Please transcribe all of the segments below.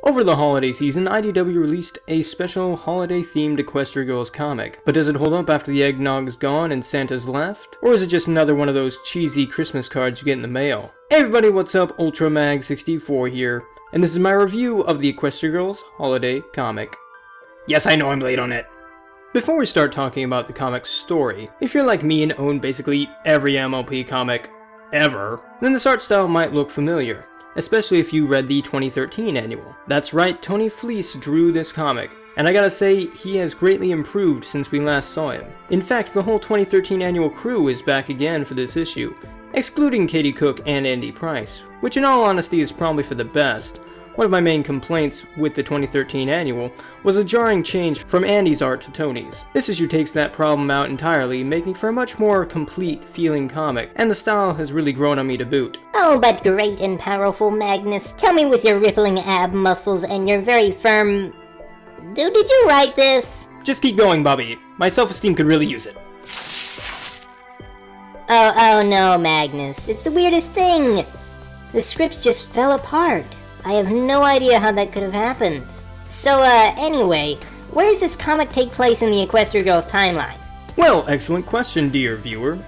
Over the holiday season, IDW released a special holiday-themed Equestria Girls comic. But does it hold up after the eggnog's gone and Santa's left? Or is it just another one of those cheesy Christmas cards you get in the mail? Hey everybody, what's up? UltraMag64 here, and this is my review of the Equestria Girls holiday comic. Yes, I know I'm late on it. Before we start talking about the comic's story, if you're like me and own basically every MLP comic ever, then this art style might look familiar. Especially if you read the 2013 annual. That's right, Tony Fleece drew this comic, and I gotta say, he has greatly improved since we last saw him. In fact, the whole 2013 annual crew is back again for this issue, excluding Katie Cook and Andy Price, which in all honesty is probably for the best. One of my main complaints with the 2013 annual was a jarring change from Andy's art to Tony's. This issue takes that problem out entirely, making for a much more complete feeling comic, and the style has really grown on me to boot. Oh, but great and powerful Magnus, tell me with your rippling ab muscles and your very firm... Dude, did you write this? Just keep going, Bobby. My self-esteem could really use it. Oh no, Magnus. It's the weirdest thing. The script just fell apart. I have no idea how that could have happened. So, anyway, where does this comic take place in the Equestria Girls timeline? Well, excellent question, dear viewer.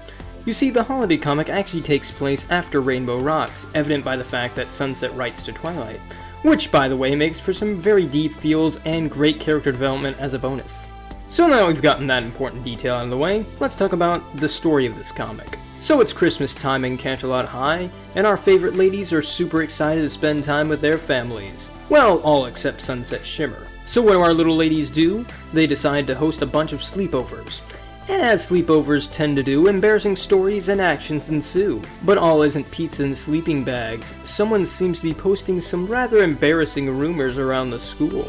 You see, the holiday comic actually takes place after Rainbow Rocks, evident by the fact that Sunset writes to Twilight, which, by the way, makes for some very deep feels and great character development as a bonus. So now that we've gotten that important detail out of the way, let's talk about the story of this comic. So it's Christmas time in Canterlot High, and our favorite ladies are super excited to spend time with their families. Well, all except Sunset Shimmer. So what do our little ladies do? They decide to host a bunch of sleepovers. And as sleepovers tend to do, embarrassing stories and actions ensue. But all isn't pizza and sleeping bags. Someone seems to be posting some rather embarrassing rumors around the school.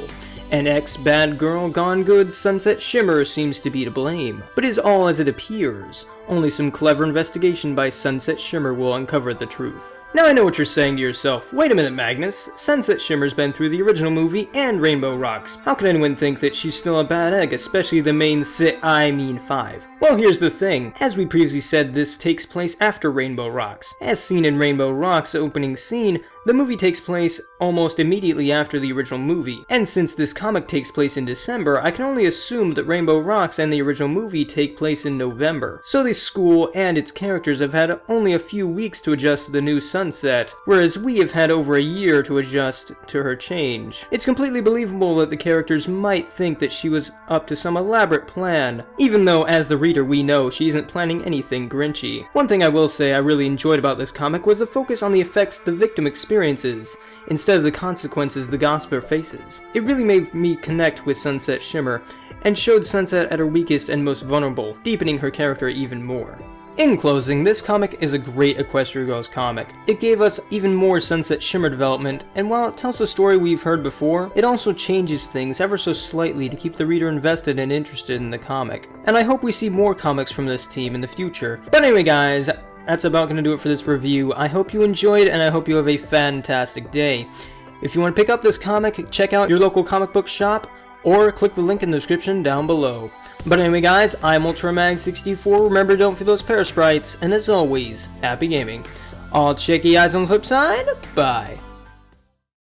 An ex-bad girl gone good Sunset Shimmer seems to be to blame. But is all as it appears. Only some clever investigation by Sunset Shimmer will uncover the truth. Now I know what you're saying to yourself, wait a minute Magnus, Sunset Shimmer's been through the original movie and Rainbow Rocks. How can anyone think that she's still a bad egg, especially the main 5? Well, here's the thing, as we previously said, this takes place after Rainbow Rocks. As seen in Rainbow Rocks' opening scene, the movie takes place almost immediately after the original movie, and since this comic takes place in December, I can only assume that Rainbow Rocks and the original movie take place in November. So the school and its characters have had only a few weeks to adjust to the new Sunset, whereas we have had over a year to adjust to her change. It's completely believable that the characters might think that she was up to some elaborate plan, even though as the reader we know she isn't planning anything grinchy. One thing I will say I really enjoyed about this comic was the focus on the effects the victim experiences, instead of the consequences the gossiper faces. It really made me connect with Sunset Shimmer, and showed Sunset at her weakest and most vulnerable, deepening her character even more. In closing, this comic is a great Equestria Girls comic. It gave us even more Sunset Shimmer development, and while it tells a story we've heard before, it also changes things ever so slightly to keep the reader invested and interested in the comic. And I hope we see more comics from this team in the future. But anyway guys, that's about going to do it for this review. I hope you enjoyed, and I hope you have a fantastic day. If you want to pick up this comic, check out your local comic book shop, or click the link in the description down below. But anyway guys, I'm UltraMag64, remember don't feed those parasprites, and as always, happy gaming. All cheeky eyes on the flip side, bye.